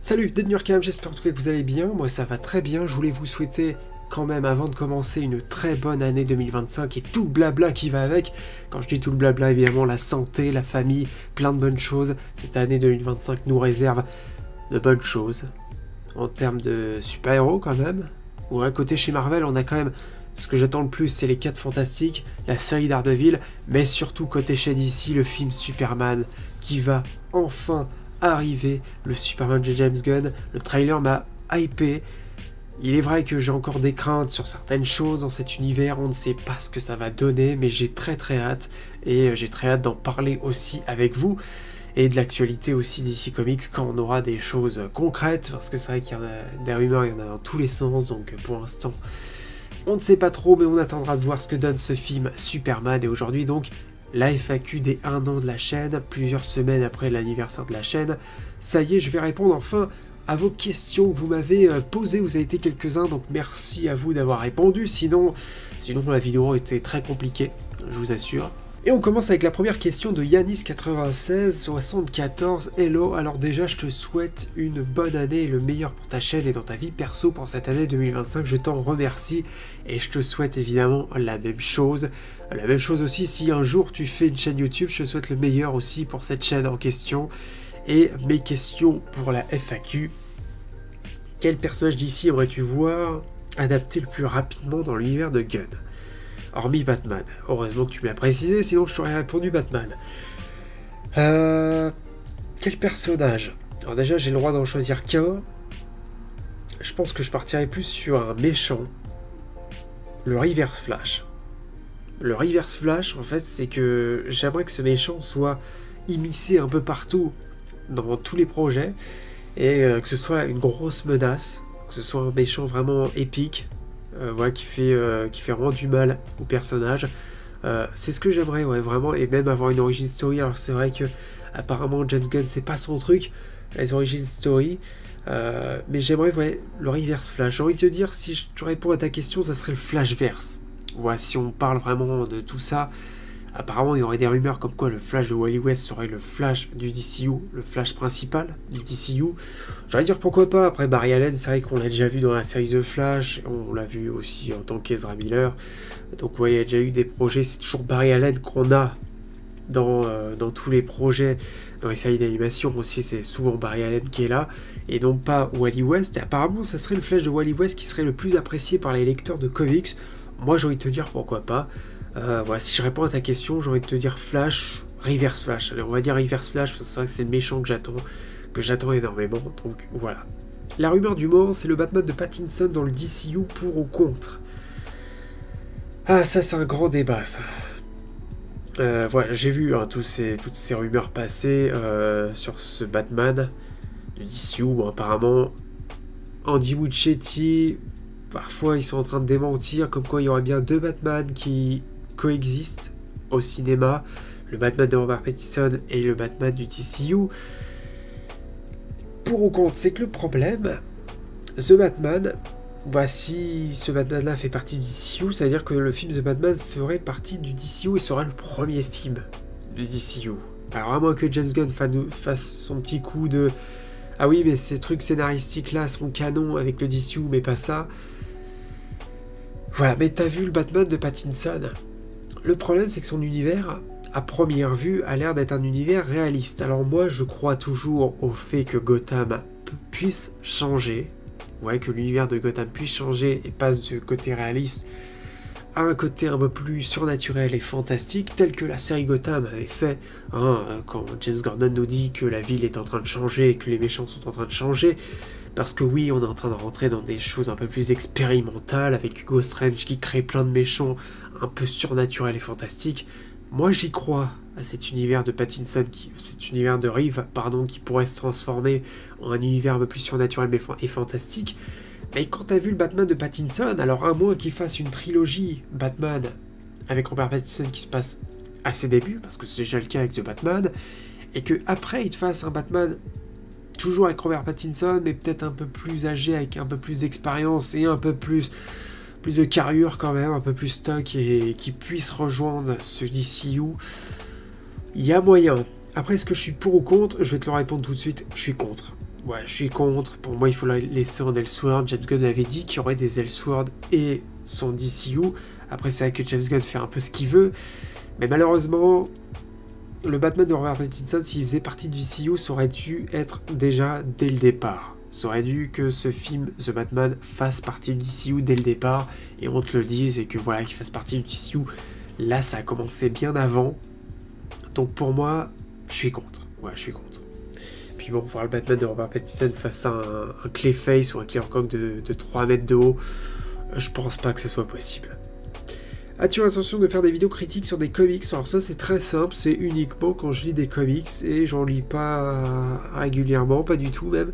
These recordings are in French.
Salut, Dead Nurkam, j'espère en tout cas que vous allez bien, moi ça va très bien, je voulais vous souhaiter quand même avant de commencer une très bonne année 2025 et tout le blabla qui va avec. Quand je dis tout le blabla, évidemment la santé, la famille, plein de bonnes choses. Cette année 2025 nous réserve de bonnes choses en termes de super-héros quand même. Ou à côté chez Marvel, on a quand même ce que j'attends le plus, c'est les 4 Fantastiques, la série Daredevil, mais surtout côté chez DC, le film Superman qui va enfin arriver, le Superman de James Gunn. Le trailer m'a hypé. Il est vrai que j'ai encore des craintes sur certaines choses dans cet univers, on ne sait pas ce que ça va donner, mais j'ai très hâte, et j'ai très hâte d'en parler aussi avec vous, et de l'actualité aussi d'ici Comics quand on aura des choses concrètes, parce que c'est vrai qu'il y en a des rumeurs, il y en a dans tous les sens, donc pour l'instant on ne sait pas trop, mais on attendra de voir ce que donne ce film Superman. Et aujourd'hui donc la FAQ des 1 an de la chaîne, plusieurs semaines après l'anniversaire de la chaîne. Ça y est, je vais répondre enfin à vos questions que vous m'avez posées, vous avez été quelques-uns, donc merci à vous d'avoir répondu, sinon la vidéo était très compliquée, je vous assure. Et on commence avec la première question de Yanis9674. Hello, alors déjà je te souhaite une bonne année et le meilleur pour ta chaîne et dans ta vie perso pour cette année 2025, je t'en remercie et je te souhaite évidemment la même chose. La même chose aussi, si un jour tu fais une chaîne YouTube, je te souhaite le meilleur aussi pour cette chaîne en question. Et mes questions pour la FAQ. Quel personnage d'ici aimerais-tu voir adapté le plus rapidement dans l'univers de Gunn? Hormis Batman. Heureusement que tu me l'as précisé, sinon je t'aurais répondu Batman. Quel personnage? Alors déjà, j'ai le droit d'en choisir qu'un. Je pense que je partirais plus sur un méchant. Le Reverse Flash. Le Reverse Flash, en fait, c'est que j'aimerais que ce méchant soit immiscé un peu partout dans tous les projets, et que ce soit une grosse menace, que ce soit un méchant vraiment épique, ouais, qui fait vraiment du mal au personnage. C'est ce que j'aimerais, ouais, vraiment, et même avoir une origin story. Alors c'est vrai que apparemment James Gunn c'est pas son truc, les origin story, mais j'aimerais, ouais, le Reverse Flash. J'ai envie de te dire, si je réponds à ta question, ça serait le Flashverse. Voilà, si on parle vraiment de tout ça. Apparemment, il y aurait des rumeurs comme quoi le Flash de Wally West serait le Flash du DCU, le Flash principal du DCU. J'allais dire pourquoi pas, après Barry Allen, c'est vrai qu'on l'a déjà vu dans la série The Flash, on l'a vu aussi en tant qu'Ezra Miller. Donc ouais, il y a déjà eu des projets, c'est toujours Barry Allen qu'on a dans tous les projets, dans les séries d'animation aussi, c'est souvent Barry Allen qui est là, et non pas Wally West. Et apparemment, ça serait le Flash de Wally West qui serait le plus apprécié par les lecteurs de comics. Moi, j'ai envie de te dire pourquoi pas. Voilà, si je réponds à ta question, j'ai envie de te dire Flash, Reverse Flash. Allez, on va dire Reverse Flash, parce que c'est vrai que c'est le méchant que j'attends énormément, donc voilà. La rumeur du moment, c'est le Batman de Pattinson dans le DCU, pour ou contre? Ah, ça c'est un grand débat, ça. Voilà, j'ai vu hein, toutes ces rumeurs passer sur ce Batman du DCU. Bon, apparemment, Andy Muschietti, parfois ils sont en train de démentir, comme quoi il y aurait bien 2 Batman qui coexistent au cinéma, le Batman de Robert Pattinson et le Batman du DCU. Pour ou contre, c'est que le problème, The Batman, voici, ce Batman-là fait partie du DCU, c'est-à-dire que le film The Batman ferait partie du DCU et serait le premier film du DCU. Alors à moins que James Gunn fasse son petit coup de « Ah oui, mais ces trucs scénaristiques-là sont canons avec le DCU, mais pas ça ». Voilà, mais t'as vu le Batman de Pattinson? Le problème, c'est que son univers, à première vue, a l'air d'être un univers réaliste. Alors moi, je crois toujours au fait que Gotham puisse changer. Ouais, que l'univers de Gotham puisse changer et passe du côté réaliste à un côté un peu plus surnaturel et fantastique, tel que la série Gotham avait fait, hein, quand James Gordon nous dit que la ville est en train de changer et que les méchants sont en train de changer. Parce que oui, on est en train de rentrer dans des choses un peu plus expérimentales, avec Hugo Strange qui crée plein de méchants un peu surnaturels et fantastiques. Moi j'y crois à cet univers de Pattinson, cet univers de Reeve, pardon, qui pourrait se transformer en un univers un peu plus surnaturel et fantastique. Mais quand t'as vu le Batman de Pattinson, alors à moins qu'il fasse une trilogie Batman avec Robert Pattinson qui se passe à ses débuts, parce que c'est déjà le cas avec The Batman, et que après il te fasse un Batman toujours avec Robert Pattinson, mais peut-être un peu plus âgé, avec un peu plus d'expérience et un peu plus de carrure quand même, un peu plus stock, et qui puisse rejoindre ce DCU, il y a moyen. Après, est-ce que je suis pour ou contre? Je vais te le répondre tout de suite, je suis contre. Ouais, je suis contre. Pour moi, il faut la laisser en Elseworld. James Gunn avait dit qu'il y aurait des Elseworld et son DCU. Après, c'est vrai que James Gunn fait un peu ce qu'il veut, mais malheureusement, le Batman de Robert Pattinson, s'il faisait partie du DCU, ça aurait dû être déjà dès le départ. Ça aurait dû que ce film, The Batman, fasse partie du DCU dès le départ, et on te le dise, et que voilà, qu'il fasse partie du DCU. Là, ça a commencé bien avant. Donc pour moi, je suis contre. Ouais, je suis contre. Puis bon, voir le Batman de Robert Pattinson face à un Clayface ou un Killer Croc de 3 mètres de haut, je pense pas que ce soit possible. As-tu l'intention de faire des vidéos critiques sur des comics? Alors ça c'est très simple, c'est uniquement quand je lis des comics, et j'en lis pas régulièrement, pas du tout même,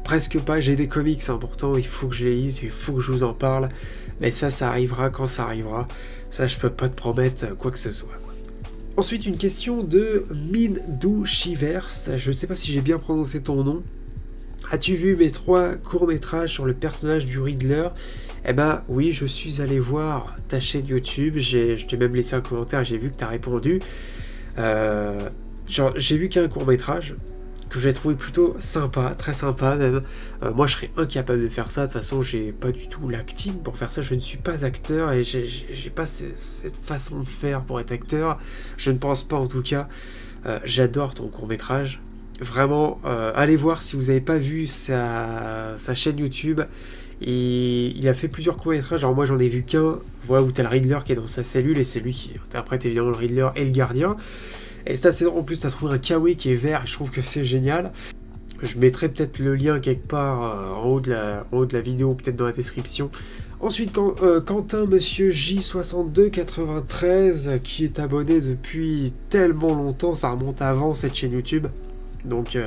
presque pas. J'ai des comics importants, il faut que je les lise, il faut que je vous en parle, mais ça arrivera quand ça arrivera, ça je peux pas te promettre quoi que ce soit. Ensuite une question de Mindou Shivers, je sais pas si j'ai bien prononcé ton nom. As-tu vu mes 3 courts-métrages sur le personnage du Riddler? Eh ben oui, je suis allé voir ta chaîne YouTube, je t'ai même laissé un commentaire, j'ai vu que tu as répondu. J'ai vu qu'il y a un court-métrage que j'ai trouvé plutôt sympa, très sympa même. Moi je serais incapable de faire ça, de toute façon j'ai pas du tout l'acting pour faire ça, je ne suis pas acteur et j'ai pas cette façon de faire pour être acteur, je ne pense pas en tout cas. J'adore ton court-métrage. Vraiment, allez voir si vous n'avez pas vu sa chaîne YouTube. Et il a fait plusieurs courts-métrages. Alors moi j'en ai vu qu'un, voilà, où t'as le Riddler qui est dans sa cellule et c'est lui qui interprète évidemment le Riddler et le gardien. Et c'est assez drôle, en plus t'as trouvé un kawaii qui est vert et je trouve que c'est génial. Je mettrai peut-être le lien quelque part en haut de la vidéo, peut-être dans la description. Ensuite Quentin Monsieur J6293 qui est abonné depuis tellement longtemps, ça remonte avant cette chaîne YouTube. Donc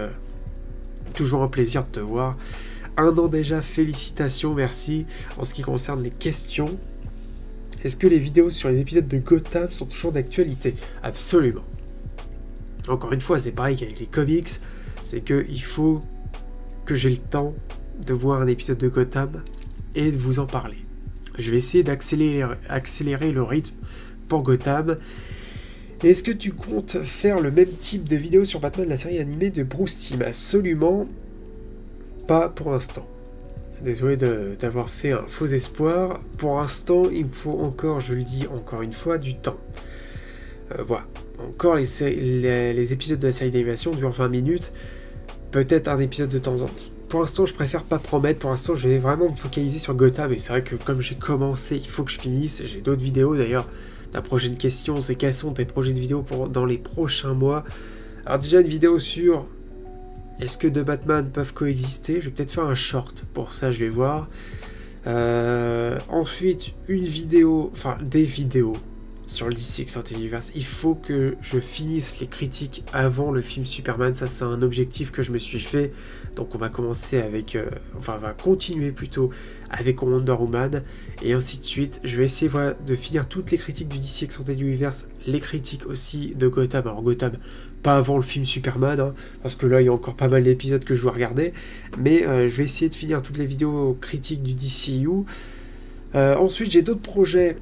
toujours un plaisir de te voir. 1 an déjà, félicitations, merci. En ce qui concerne les questions, est-ce que les vidéos sur les épisodes de Gotham sont toujours d'actualité? Absolument. Encore une fois, c'est pareil qu'avec les comics, c'est qu'il faut que j'ai le temps de voir un épisode de Gotham et de vous en parler. Je vais essayer d'accélérer le rythme pour Gotham. Est-ce que tu comptes faire le même type de vidéo sur Batman, la série animée de Bruce Timm? Absolument pas pour l'instant. Désolé d'avoir fait un faux espoir. Pour l'instant, il me faut encore, je le dis encore une fois, du temps. Voilà. Encore les épisodes de la série d'animation durent 20 minutes. Peut-être un épisode de temps en temps. Pour l'instant, je préfère pas promettre. Pour l'instant, je vais vraiment me focaliser sur Gotham. Et c'est vrai que comme j'ai commencé, il faut que je finisse. J'ai d'autres vidéos d'ailleurs. Ta prochaine question, c'est quels sont tes projets de vidéos dans les prochains mois? Alors déjà, une vidéo sur... Est-ce que deux Batman peuvent coexister? Je vais peut-être faire un short pour ça, je vais voir. Ensuite, une vidéo, enfin des vidéos sur le DC Extended Universe. Il faut que je finisse les critiques avant le film Superman. Ça, c'est un objectif que je me suis fait. Donc, on va commencer avec, enfin, on va continuer plutôt avec Wonder Woman et ainsi de suite. Je vais essayer voilà, de finir toutes les critiques du DC Extended Universe, les critiques aussi de Gotham. Alors, Gotham, pas avant le film Superman, hein, parce que là, il y a encore pas mal d'épisodes que je dois regarder. Mais je vais essayer de finir toutes les vidéos critiques du DCU. Ensuite, j'ai d'autres projets.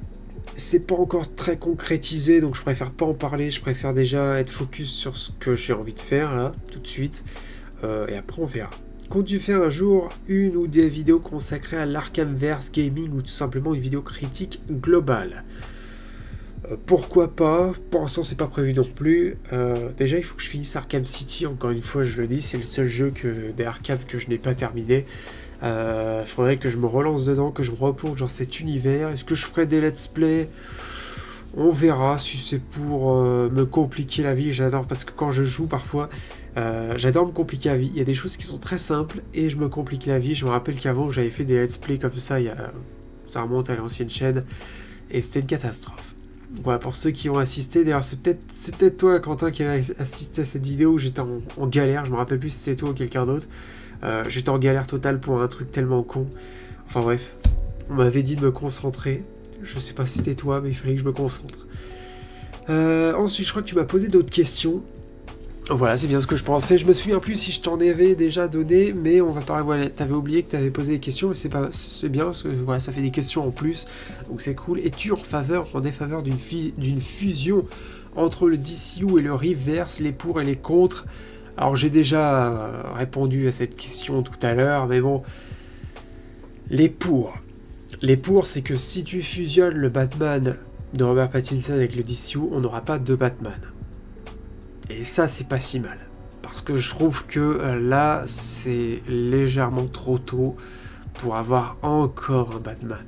C'est pas encore très concrétisé, donc je préfère pas en parler. Je préfère déjà être focus sur ce que j'ai envie de faire, là, tout de suite. Et après, on verra. Comptes-tu faire un jour une ou des vidéos consacrées à l'Arkhamverse Gaming ou tout simplement une vidéo critique globale? Pourquoi pas? Pour l'instant, c'est pas prévu non plus. Déjà, il faut que je finisse Arkham City. Encore une fois, je le dis, c'est le seul jeu des Arkham que je n'ai pas terminé. Faudrait que je me relance dedans, que je me replonge dans cet univers. Est-ce que je ferai des let's play? On verra si c'est pour me compliquer la vie. J'adore parce que quand je joue parfois, j'adore me compliquer la vie. Il y a des choses qui sont très simples et je me complique la vie. Je me rappelle qu'avant j'avais fait des let's play comme ça, ça remonte à l'ancienne chaîne et c'était une catastrophe. Voilà, pour ceux qui ont assisté, d'ailleurs c'est peut-être toi Quentin qui avait assisté à cette vidéo où j'étais en galère, je me rappelle plus si c'était toi ou quelqu'un d'autre. J'étais en galère totale pour un truc tellement con. Enfin bref, on m'avait dit de me concentrer. Je sais pas si c'était toi, mais il fallait que je me concentre. Ensuite, je crois que tu m'as posé d'autres questions. Voilà, c'est bien ce que je pensais. Je me souviens plus si je t'en avais déjà donné, mais on va parler. Voilà, t'avais oublié que t'avais posé des questions, mais c'est bien parce que voilà, ça fait des questions en plus, donc c'est cool. Es-tu en défaveur d'une fusion entre le DCU et le Reverse, les pour et les contre? Alors j'ai déjà répondu à cette question tout à l'heure, mais bon, les pour. Les pour, c'est que si tu fusionnes le Batman de Robert Pattinson avec le DCU, on n'aura pas deux Batman. Et ça, c'est pas si mal. Parce que je trouve que là, c'est légèrement trop tôt pour avoir encore un Batman.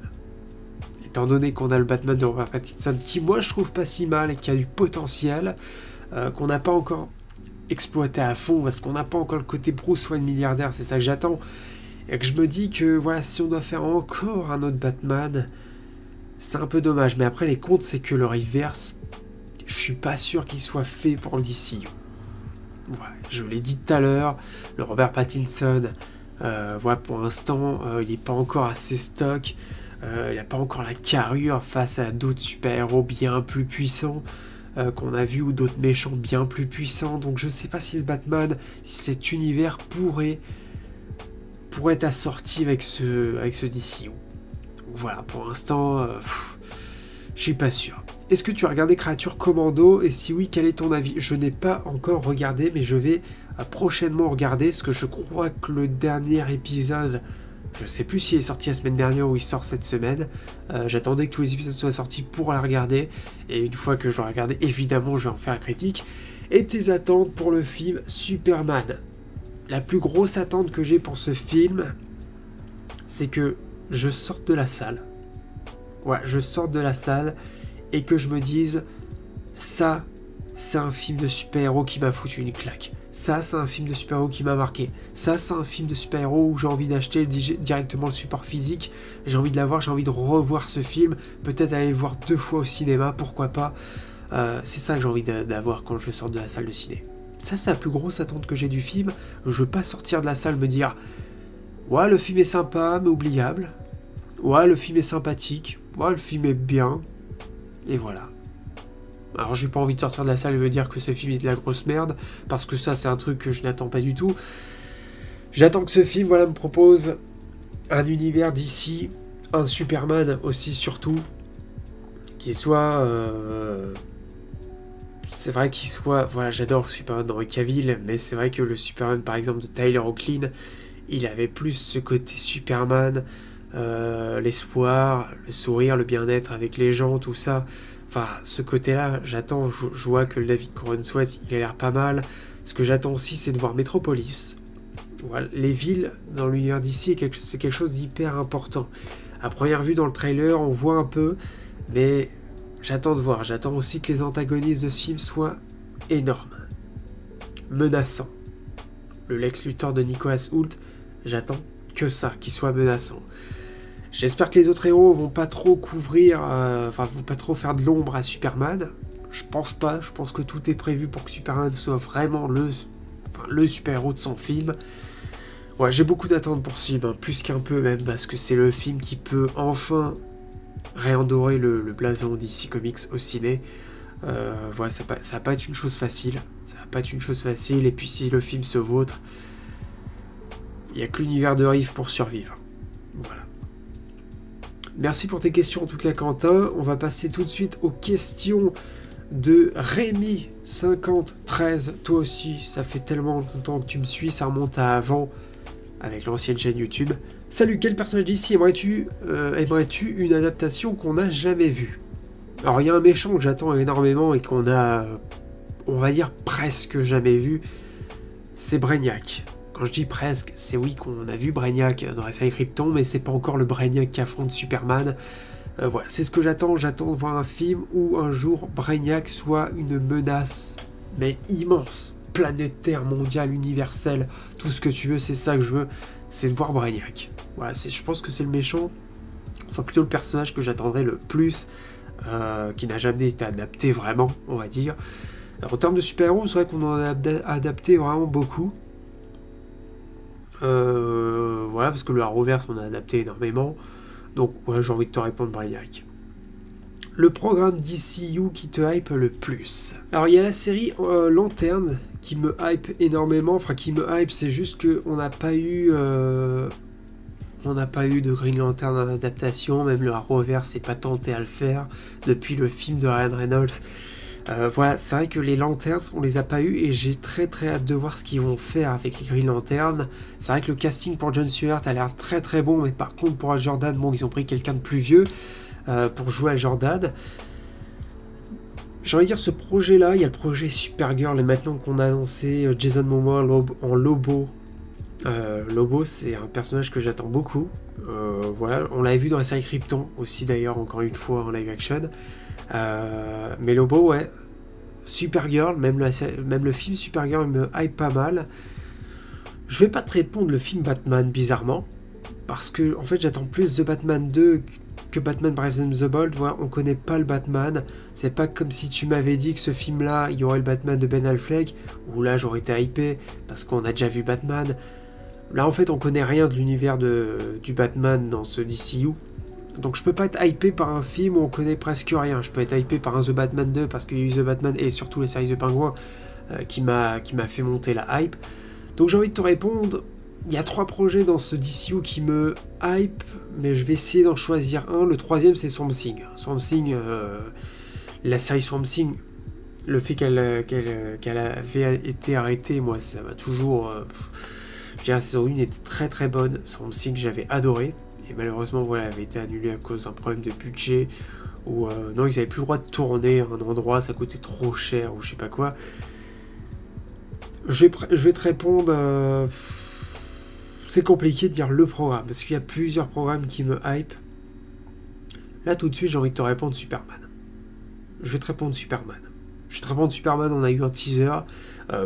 Étant donné qu'on a le Batman de Robert Pattinson, qui moi je trouve pas si mal et qui a du potentiel, qu'on n'a pas encore exploité à fond, parce qu'on n'a pas encore le côté Bruce Wayne milliardaire, c'est ça que j'attends. Et que je me dis que voilà, si on doit faire encore un autre Batman, c'est un peu dommage. Mais après, les comptes, c'est que le reverse, je suis pas sûr qu'il soit fait pour le DCU. Ouais, je l'ai dit tout à l'heure, le Robert Pattinson, voilà, pour l'instant, il n'est pas encore assez stock, il n'a pas encore la carrure face à d'autres super-héros bien plus puissants qu'on a vu, ou d'autres méchants bien plus puissants. Donc je sais pas si ce Batman, si cet univers pourrait être assorti avec ce DCU. Donc voilà, pour l'instant, je suis pas sûr. Est-ce que tu as regardé Créature Commando? Et si oui, quel est ton avis? Je n'ai pas encore regardé, mais je vais prochainement regarder, parce que je crois que le dernier épisode, je sais plus s'il est sorti la semaine dernière ou il sort cette semaine. J'attendais que tous les épisodes soient sortis pour la regarder, et une fois que je l'aurai regardé, évidemment, je vais en faire une critique. Et tes attentes pour le film Superman? La plus grosse attente que j'ai pour ce film, c'est que je sorte de la salle. Ouais, je sorte de la salle et que je me dise, ça, c'est un film de super-héros qui m'a foutu une claque. Ça, c'est un film de super-héros qui m'a marqué. Ça, c'est un film de super-héros où j'ai envie d'acheter directement le support physique. J'ai envie de l'avoir, j'ai envie de revoir ce film. Peut-être aller le voir 2 fois au cinéma, pourquoi pas. C'est ça que j'ai envie d'avoir quand je sors de la salle de ciné. Ça, c'est la plus grosse attente que j'ai du film. Je veux pas sortir de la salle me dire, ouais, le film est sympa, mais oubliable. Ouais, le film est sympathique. Ouais, le film est bien. Et voilà. Alors j'ai pas envie de sortir de la salle et me dire que ce film est de la grosse merde, parce que ça c'est un truc que je n'attends pas du tout. J'attends que ce film, voilà, me propose un univers d'ici, un Superman aussi surtout, qui soit... c'est vrai qu'il soit... Voilà, j'adore Superman d'Henry Cavill, mais c'est vrai que le Superman par exemple de Tyler Hoechlin, il avait plus ce côté Superman... l'espoir, le sourire, le bien-être avec les gens, tout ça. Enfin, ce côté-là, j'attends, je vois que le David Corenswet, il a l'air pas mal. Ce que j'attends aussi, c'est de voir Metropolis. Voilà, les villes dans l'univers d'ici, c'est quelque chose d'hyper important. À première vue, dans le trailer, on voit un peu, mais j'attends de voir. J'attends aussi que les antagonistes de ce film soient énormes, menaçants. Le Lex Luthor de Nicholas Hoult, j'attends que ça, qu'il soit menaçant. J'espère que les autres héros vont pas trop couvrir, vont pas trop faire de l'ombre à Superman. Je pense pas, je pense que tout est prévu pour que Superman soit vraiment le super-héros de son film. Ouais, j'ai beaucoup d'attentes pour ce film, hein, plus qu'un peu même, parce que c'est le film qui peut enfin réendorer le blason d'ici Comics au ciné. Voilà, ça va pas être une chose facile. Ça va pas être une chose facile, et puis si le film se vautre, il n'y a que l'univers de Reeve pour survivre. Voilà. Merci pour tes questions en tout cas Quentin. On va passer tout de suite aux questions de Rémi5013. Toi aussi, ça fait tellement longtemps que tu me suis, ça remonte à avant avec l'ancienne chaîne YouTube. Salut, quel personnage d'ici aimerais-tu une adaptation qu'on n'a jamais vue? Alors il y a un méchant que j'attends énormément et qu'on a, on va dire, presque jamais vu. C'est Brainiac. Quand je dis presque, c'est oui qu'on a vu Brainiac dans la série Krypton, mais c'est pas encore le Brainiac qui affronte Superman. Voilà, c'est ce que j'attends. J'attends de voir un film où un jour Brainiac soit une menace, mais immense, planétaire, mondiale, universelle, tout ce que tu veux, c'est ça que je veux, c'est de voir Brainiac. Voilà, je pense que c'est le méchant, enfin plutôt le personnage que j'attendrai le plus, qui n'a jamais été adapté vraiment, on va dire. Alors, en termes de super-héros, c'est vrai qu'on en a adapté vraiment beaucoup. Voilà, parce que le Arrowverse on a adapté énormément. Donc ouais, j'ai envie de te répondre Brainiac. le programme DCU qui te hype le plus. Alors il y a la série Lanterne qui me hype énormément, enfin qui me hype, c'est juste qu'on n'a pas eu... on n'a pas eu de Green Lantern en adaptation, même le Arrowverse s'est pas tenté à le faire depuis le film de Ryan Reynolds. Voilà, c'est vrai que les Lanterns, on les a pas eu et j'ai très hâte de voir ce qu'ils vont faire avec les Green Lantern. C'est vrai que le casting pour Jon Stewart a l'air très bon, mais par contre pour Hal Jordan, bon, ils ont pris quelqu'un de plus vieux pour jouer Hal Jordan. J'ai envie de dire, ce projet-là, il y a le projet Supergirl, et maintenant qu'on a annoncé Jason Momoa en Lobo. Lobo, c'est un personnage que j'attends beaucoup. Voilà, on l'avait vu dans la série Krypton aussi d'ailleurs, encore une fois en live action. Mais Lobo, ouais. Supergirl, même le film Supergirl me hype pas mal. Je vais pas te répondre le film Batman, bizarrement. Parce que, en fait, j'attends plus The Batman 2 que Batman Brave and the Bold. Voilà, on connaît pas le Batman. C'est pas comme si tu m'avais dit que ce film-là, il y aurait le Batman de Ben Affleck. Où là, j'aurais été hypé. Parce qu'on a déjà vu Batman. Là, en fait, on connaît rien de l'univers du Batman dans ce DCU. Donc je peux pas être hypé par un film où on connaît presque rien. Je peux être hypé par un The Batman 2 parce qu'il y a eu The Batman et surtout les séries de Pingouin qui m'a fait monter la hype. Donc j'ai envie de te répondre, il y a 3 projets dans ce DCU qui me hype, mais je vais essayer d'en choisir un. Le troisième c'est Swamp Thing. Swamp Thing, la série Swamp Thing, le fait qu'elle avait été arrêtée, moi ça m'a toujours... je dirais la saison 1 était très bonne. Swamp Thing j'avais adoré. Et malheureusement, voilà, elle avait été annulée à cause d'un problème de budget, où non, ils n'avaient plus le droit de tourner à un endroit, ça coûtait trop cher, ou je sais pas quoi. Je vais te répondre, c'est compliqué de dire le programme, parce qu'il y a plusieurs programmes qui me hype. Là, tout de suite, j'ai envie de te répondre Superman. Je vais te répondre Superman. Je vais te répondre Superman, on a eu un teaser.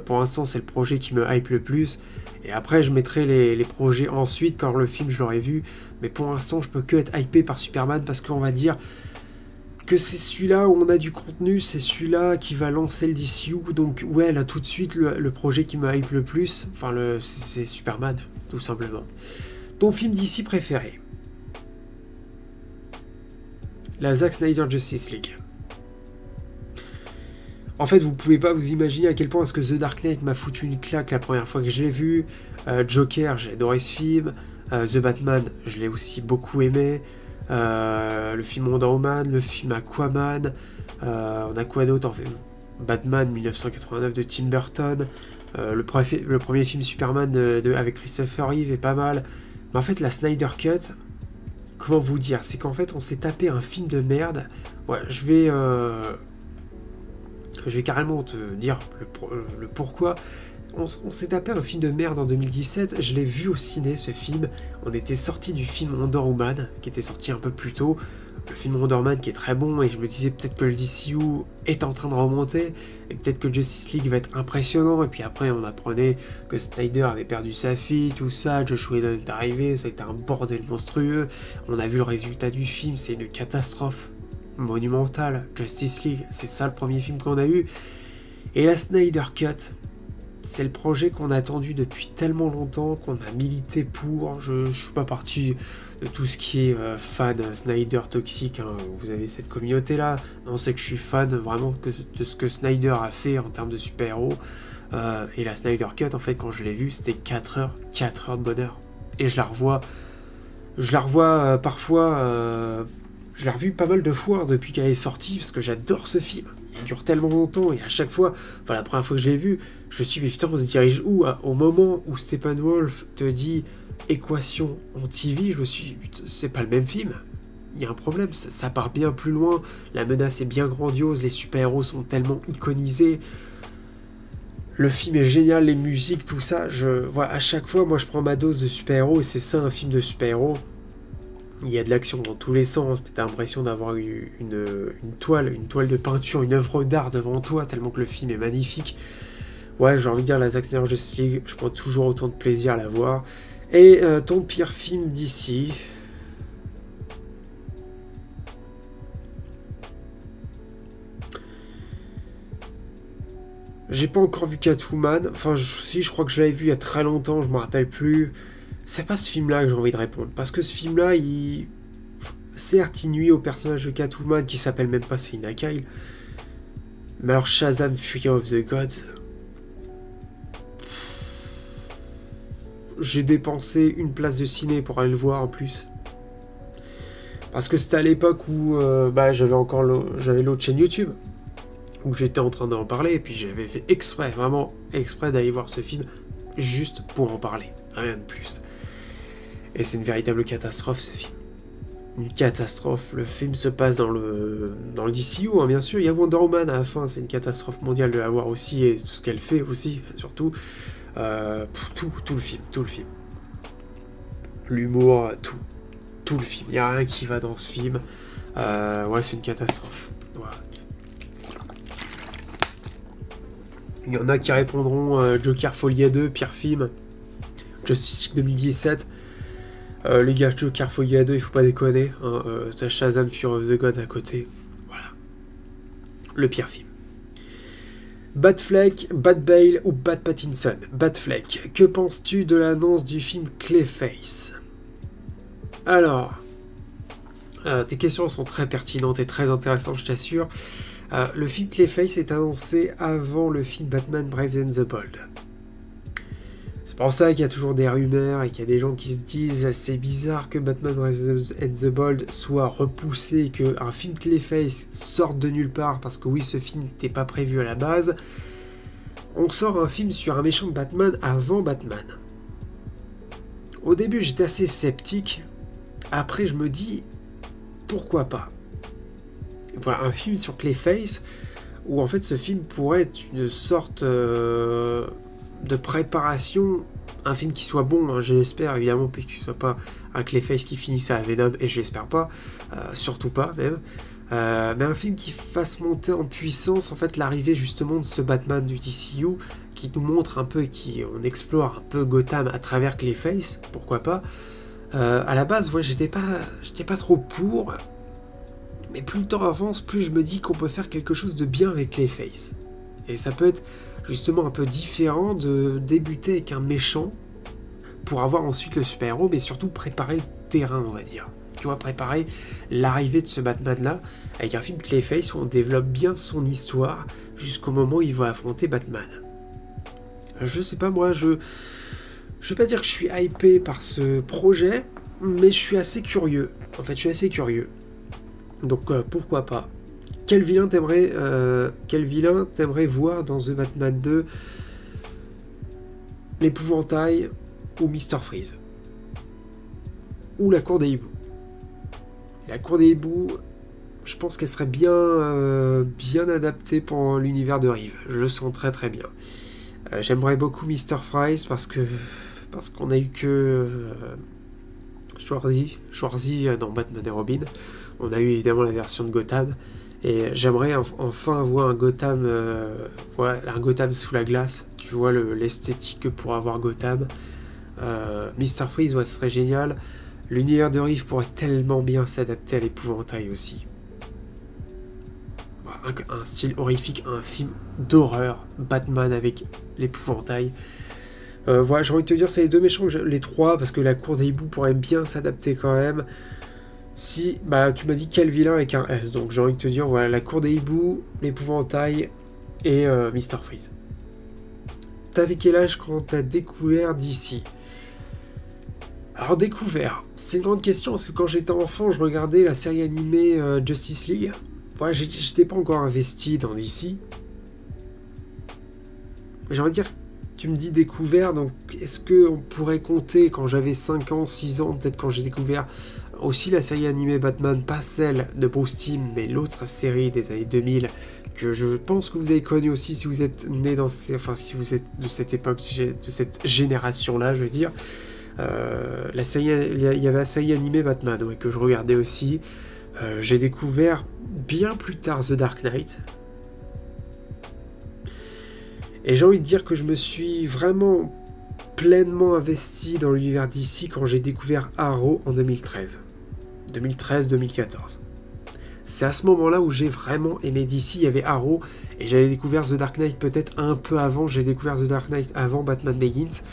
Pour l'instant, c'est le projet qui me hype le plus. Et après, je mettrai les projets ensuite, quand le film, je l'aurai vu. Mais pour l'instant, je peux que être hypé par Superman, parce qu'on va dire que c'est celui-là où on a du contenu, c'est celui-là qui va lancer le DCU. Donc, ouais, là, tout de suite, le projet qui me hype le plus, enfin, c'est Superman, tout simplement. Ton film DC préféré? La Zack Snyder Justice League. En fait, vous pouvez pas vous imaginer à quel point est-ce que The Dark Knight m'a foutu une claque la première fois que je l'ai vu. Joker, j'ai adoré ce film. The Batman, je l'ai aussi beaucoup aimé. Le film Wonder Woman, le film Aquaman. On a quoi d'autre en fait? Batman 1989 de Tim Burton. Le premier film Superman avec Christopher Reeve est pas mal. Mais en fait, la Snyder Cut, comment vous dire? C'est qu'en fait, on s'est tapé un film de merde. Ouais, je vais carrément te dire le pourquoi. On s'est tapé un film de merde en 2017, je l'ai vu au ciné ce film, on était sorti du film Wonder Woman, qui était sorti un peu plus tôt, le film Wonder Woman qui est très bon, et je me disais peut-être que le DCU est en train de remonter, et peut-être que Justice League va être impressionnant, et puis après on apprenait que Snyder avait perdu sa fille, tout ça, Joss Whedon est arrivé, ça a été un bordel monstrueux, on a vu le résultat du film, c'est une catastrophe monumentale. Justice League, c'est ça le premier film qu'on a eu, et la Snyder Cut, c'est le projet qu'on a attendu depuis tellement longtemps, qu'on a milité pour. Je suis pas parti de tout ce qui est fan Snyder toxique, hein. Vous avez cette communauté là, on sait que je suis fan vraiment de ce que Snyder a fait en termes de super-héros, et la Snyder Cut en fait quand je l'ai vue c'était 4 heures de bonheur, et je la revois parfois, je l'ai revu pas mal de fois depuis qu'elle est sortie, parce que j'adore ce film. Il dure tellement longtemps, et à chaque fois, enfin la première fois que je l'ai vu, je me suis dit, mais putain, on se dirige où? Au moment où Steppenwolf te dit équation en TV, je me suis dit, putain, c'est pas le même film. Il y a un problème, ça part bien plus loin, la menace est bien grandiose, les super-héros sont tellement iconisés, le film est génial, les musiques, tout ça, voilà, à chaque fois, moi je prends ma dose de super-héros, et c'est ça un film de super-héros. Il y a de l'action dans tous les sens, mais t'as l'impression d'avoir eu une toile de peinture, une œuvre d'art devant toi, tellement que le film est magnifique. Ouais, j'ai envie de dire la Zack Snyder Justice League, je prends toujours autant de plaisir à la voir. Et ton pire film d'ici? J'ai pas encore vu Catwoman, enfin si, je crois que je l'avais vu il y a très longtemps, je me rappelle plus. C'est pas ce film-là que j'ai envie de répondre, parce que ce film-là, certes, il nuit au personnage de Catwoman qui s'appelle même pas Selina Kyle. Mais alors Shazam Fury of the Gods... J'ai dépensé une place de ciné pour aller le voir en plus. Parce que c'était à l'époque où j'avais l'autre chaîne YouTube. Où j'étais en train d'en parler. Et puis j'avais fait exprès, vraiment exprès d'aller voir ce film. Juste pour en parler. Rien de plus. Et c'est une véritable catastrophe ce film. Une catastrophe. Le film se passe dans le DCU, hein, bien sûr. Il y a Wonder Woman à la fin. C'est une catastrophe mondiale de la voir aussi. Et tout ce qu'elle fait aussi, surtout. Tout le film. L'humour, tout le film. Il n'y a rien qui va dans ce film. Ouais, c'est une catastrophe. Voilà. Il y en a qui répondront Joker Folie 2, pire film. Justice League 2017. Les gars, Joker Folie 2, il faut pas déconner. Hein, t'as Shazam Fury of the God à côté. Voilà. Le pire film. Batfleck, Bat Bale ou Bat Pattinson? Batfleck, que penses-tu de l'annonce du film Clayface? Alors, tes questions sont très pertinentes et très intéressantes, je t'assure. Le film Clayface est annoncé avant le film Batman Brave and the Bold. C'est pour ça qu'il y a toujours des rumeurs et qu'il y a des gens qui se disent c'est bizarre que Batman Brave and the Bold soit repoussé, qu'un film Clayface sorte de nulle part, parce que oui, ce film n'était pas prévu à la base. On sort un film sur un méchant de Batman avant Batman. Au début, j'étais assez sceptique. Après, je me dis pourquoi pas. Voilà, un film sur Clayface, où en fait ce film pourrait être une sorte de préparation, un film qui soit bon, hein, j'espère évidemment, puis que ce soit pas un Clayface qui finisse à Venom, et je l'espère pas, surtout pas même, mais un film qui fasse monter en puissance en fait l'arrivée justement de ce Batman du DCU, qui nous montre un peu, on explore un peu Gotham à travers Clayface, pourquoi pas. À la base, ouais, j'étais pas trop pour. Mais plus le temps avance, plus je me dis qu'on peut faire quelque chose de bien avec Clayface. Et ça peut être justement un peu différent de débuter avec un méchant pour avoir ensuite le super-héros, mais surtout préparer le terrain, on va dire. Tu vois, préparer l'arrivée de ce Batman-là avec un film Clayface où on développe bien son histoire jusqu'au moment où il va affronter Batman. Je sais pas, moi, je vais pas dire que je suis hypé par ce projet, mais je suis assez curieux. En fait, je suis assez curieux. Donc pourquoi pas. Quel vilain t'aimerais voir dans The Batman 2? L'épouvantail ou Mr. Freeze? Ou la cour des hiboux? La cour des hiboux, je pense qu'elle serait bien adaptée pour l'univers de Reeve. Je le sens très très bien. J'aimerais beaucoup Mr. Freeze parce qu'on a eu que Schwarzy dans Batman et Robin. On a eu évidemment la version de Gotham, et j'aimerais enfin voir un Gotham, un Gotham sous la glace. Tu vois l'esthétique que pourrait avoir Gotham. Mr. Freeze, ouais, ce serait génial. L'univers de Reeve pourrait tellement bien s'adapter à l'épouvantail aussi. Un style horrifique, un film d'horreur, Batman avec l'épouvantail. Voilà, j'ai envie de te dire, c'est les deux méchants, les trois, parce que la cour des hiboux pourrait bien s'adapter quand même. Si, tu m'as dit quel vilain avec un S, donc j'ai envie de te dire, voilà, la cour des hiboux, l'épouvantail et Mr. Freeze. T'avais quel âge quand t'as découvert DC? Alors découvert, c'est une grande question, parce que quand j'étais enfant, je regardais la série animée Justice League. Ouais, j'étais pas encore investi dans DC. J'ai envie de dire, tu me dis découvert, donc est-ce qu'on pourrait compter quand j'avais 5 ans, 6 ans, peut-être quand j'ai découvert aussi la série animée Batman, pas celle de Bruce Timm, mais l'autre série des années 2000, que je pense que vous avez connu aussi si vous êtes né si vous êtes de cette époque, de cette génération-là, je veux dire. La série, il y avait la série animée Batman, ouais, que je regardais aussi. J'ai découvert bien plus tard The Dark Knight. Et j'ai envie de dire que je me suis vraiment pleinement investi dans l'univers DC quand j'ai découvert Arrow en 2013. 2013-2014. C'est à ce moment-là où j'ai vraiment aimé DC. Il y avait Arrow et j'avais découvert The Dark Knight peut-être un peu avant. J'ai découvert The Dark Knight avant Batman Begins.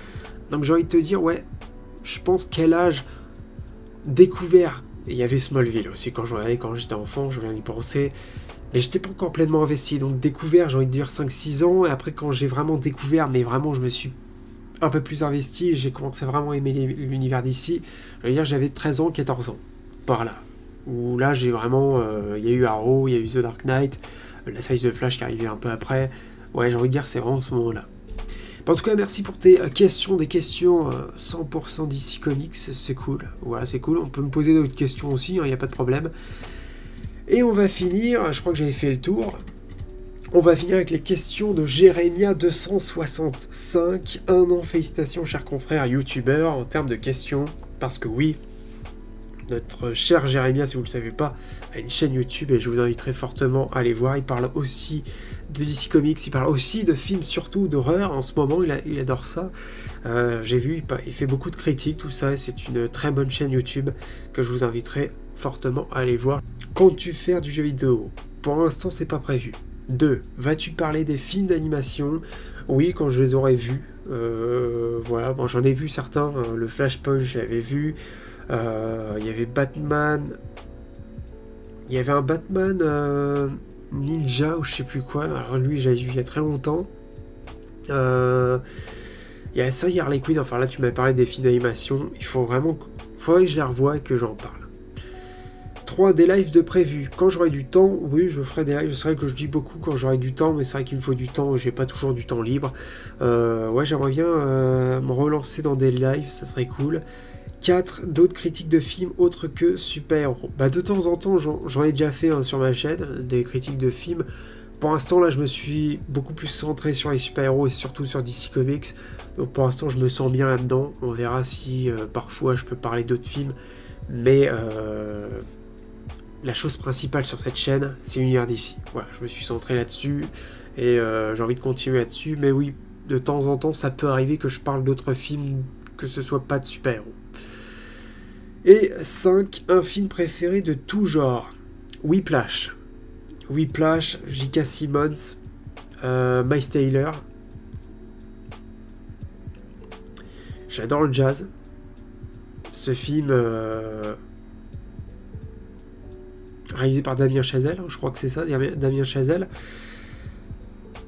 Donc j'ai envie de te dire, ouais, je pense quel âge découvert Et il y avait Smallville aussi, quand je regardais quand j'étais enfant, je viens d'y penser. Mais j'étais pas encore pleinement investi, donc découvert, j'ai envie de dire 5-6 ans, et après quand j'ai vraiment découvert, mais vraiment je me suis un peu plus investi, j'ai commencé à vraiment aimer l'univers d'ici, je veux dire j'avais 13 ans, 14 ans, par là. Où là j'ai vraiment, il y a eu Arrow, il y a eu The Dark Knight, la série de Flash qui arrivait un peu après, ouais j'ai envie de dire c'est vraiment ce moment-là. En tout cas, merci pour tes questions, des questions 100% DC Comics, c'est cool. Voilà, c'est cool. On peut me poser d'autres questions aussi, il n'y a pas de problème. Et on va finir, je crois que j'avais fait le tour. On va finir avec les questions de Jérémia 265. Un an, félicitations, cher confrère youtubeur, en termes de questions. Parce que oui, notre cher Jérémia, si vous ne le savez pas, a une chaîne YouTube et je vous inviterai fortement à aller voir. Il parle aussi de DC Comics, il parle aussi de films, surtout d'horreur. En ce moment, il adore ça. J'ai vu, il fait beaucoup de critiques, tout ça. C'est une très bonne chaîne YouTube que je vous inviterai fortement à aller voir. Comptes-tu faire du jeu vidéo? Pour l'instant, c'est pas prévu. 2. Vas-tu parler des films d'animation? Oui, quand je les aurai vus. Voilà, bon, j'en ai vu certains. Le Flashpoint, je l'avais vu. Il y avait Batman. Il y avait un Batman Ninja ou je sais plus quoi. Alors lui, j'avais vu il y a très longtemps. Il y a ça, il y a Harley Quinn. Enfin là, tu m'as parlé des films d'animation. Il faut vraiment, faudrait que je les revoie et que j'en parle. 3. Des lives de prévu. Quand j'aurai du temps, oui, je ferai des lives. C'est vrai que je dis beaucoup quand j'aurai du temps, mais c'est vrai qu'il me faut du temps et j'ai pas toujours du temps libre. Ouais, j'aimerais bien me relancer dans des lives, ça serait cool. 4. D'autres critiques de films autres que super-héros. Bah, de temps en temps, j'en ai déjà fait sur ma chaîne, des critiques de films. Pour l'instant, là, je me suis beaucoup plus centré sur les super-héros et surtout sur DC Comics. Donc pour l'instant, je me sens bien là-dedans. On verra si parfois je peux parler d'autres films. Mais la chose principale sur cette chaîne, c'est l'univers DC. Voilà, je me suis centré là-dessus et j'ai envie de continuer là-dessus. Mais oui, de temps en temps, ça peut arriver que je parle d'autres films, que ce soit pas de super-héros. Et 5. Un film préféré de tout genre. Whiplash. Whiplash, J.K. Simmons, Miles Taylor. J'adore le jazz. Ce film réalisé par Damien Chazelle, je crois que c'est ça, Damien Chazelle.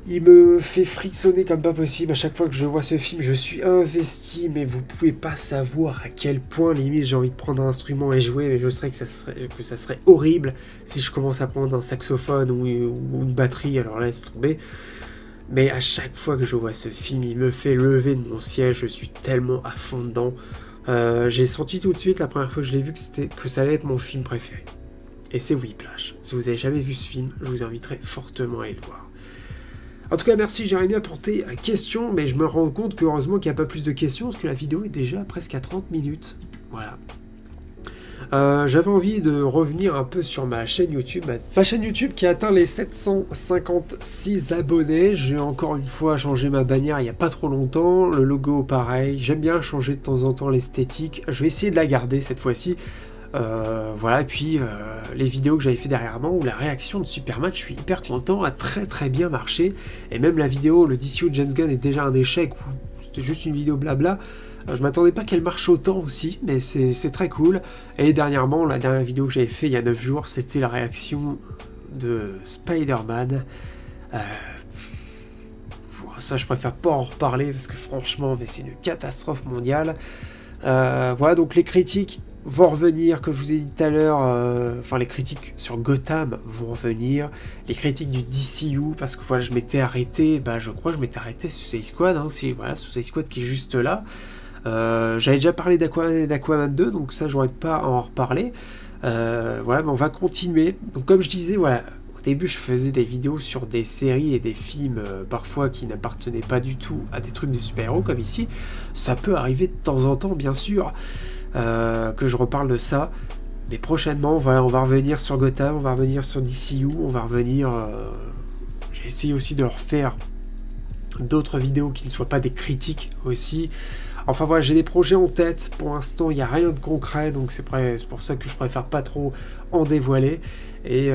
Il me fait frissonner comme pas possible. À chaque fois que je vois ce film, je suis investi, mais vous pouvez pas savoir à quel point, limite, j'ai envie de prendre un instrument et jouer, mais je sais que ça serait horrible si je commence à prendre un saxophone ou une batterie, alors là, laisse tomber. Mais à chaque fois que je vois ce film, il me fait lever de mon siège, je suis tellement à fond dedans. J'ai senti tout de suite, la première fois que je l'ai vu, que ça allait être mon film préféré. Et c'est Whiplash. Si vous n'avez jamais vu ce film, je vous inviterai fortement à aller le voir. En tout cas, merci Jérémia pour tes questions, mais je me rends compte qu'heureusement qu'il n'y a pas plus de questions, parce que la vidéo est déjà presque à 30 minutes. Voilà. J'avais envie de revenir un peu sur ma chaîne YouTube. Ma chaîne YouTube qui a atteint les 756 abonnés. J'ai encore une fois changé ma bannière il n'y a pas trop longtemps. Le logo pareil. J'aime bien changer de temps en temps l'esthétique. Je vais essayer de la garder cette fois-ci. Voilà, et puis les vidéos que j'avais fait dernièrement où la réaction de Superman, je suis hyper content, a très bien marché. Et même la vidéo, le DCU de James Gunn est déjà un échec, c'était juste une vidéo blabla. Je m'attendais pas qu'elle marche autant aussi, mais c'est très cool. Et dernièrement, la dernière vidéo que j'avais fait il y a 9 jours, c'était la réaction de Spider-Man. Ça, je préfère pas en reparler parce que franchement, mais c'est une catastrophe mondiale. Voilà, donc les critiques vont revenir, comme je vous ai dit tout à l'heure, enfin les critiques sur Gotham vont revenir, les critiques du DCU, parce que voilà, je m'étais arrêté, je crois que je m'étais arrêté sur Suicide Squad, voilà, Suicide Squad qui est juste là. J'avais déjà parlé d'Aquaman et d'Aquaman 2, donc ça j'aurais pas à en reparler. Voilà, mais on va continuer. Donc comme je disais, voilà, au début je faisais des vidéos sur des séries et des films parfois qui n'appartenaient pas du tout à des trucs de super-héros comme ici. Ça peut arriver de temps en temps, bien sûr. Que je reparle de ça, mais prochainement voilà, on va revenir sur Gotham, on va revenir sur DCU, on va revenir j'ai essayé aussi de refaire d'autres vidéos qui ne soient pas des critiques aussi. Enfin voilà, j'ai des projets en tête, pour l'instant il n'y a rien de concret, donc c'est pour ça que je préfère pas trop en dévoiler. Et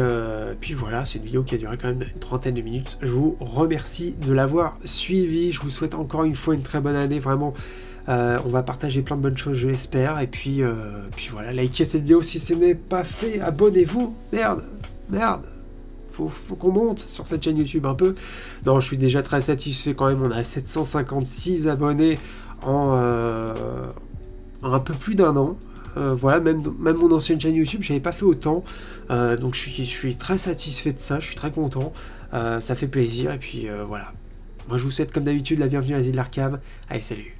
puis voilà, c'est une vidéo qui a duré quand même une trentaine de minutes. Je vous remercie de l'avoir suivi, je vous souhaite encore une fois une très bonne année, vraiment. On va partager plein de bonnes choses, je l'espère. Et puis voilà, likez cette vidéo si ce n'est pas fait. Abonnez-vous. Merde. Faut qu'on monte sur cette chaîne YouTube un peu. Non, je suis déjà très satisfait quand même. On a 756 abonnés en un peu plus d'un an. Voilà, même mon ancienne chaîne YouTube, j'avais pas fait autant. Donc je suis très satisfait de ça, je suis très content. Ça fait plaisir. Et puis voilà. Moi je vous souhaite comme d'habitude la bienvenue à l'Asile de l'Arkham. Allez, salut.